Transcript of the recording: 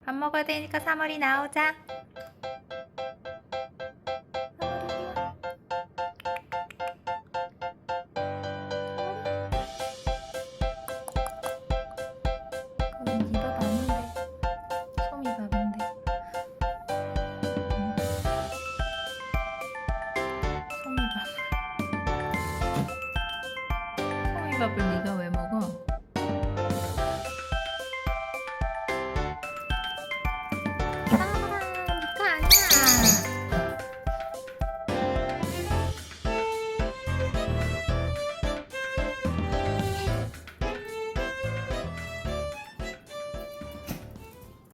밥 먹어야 되니까 사머리 나오자. 그건 네 밥 아닌데. 소미 밥인데. 소미 밥. 소미 밥을 네가 왜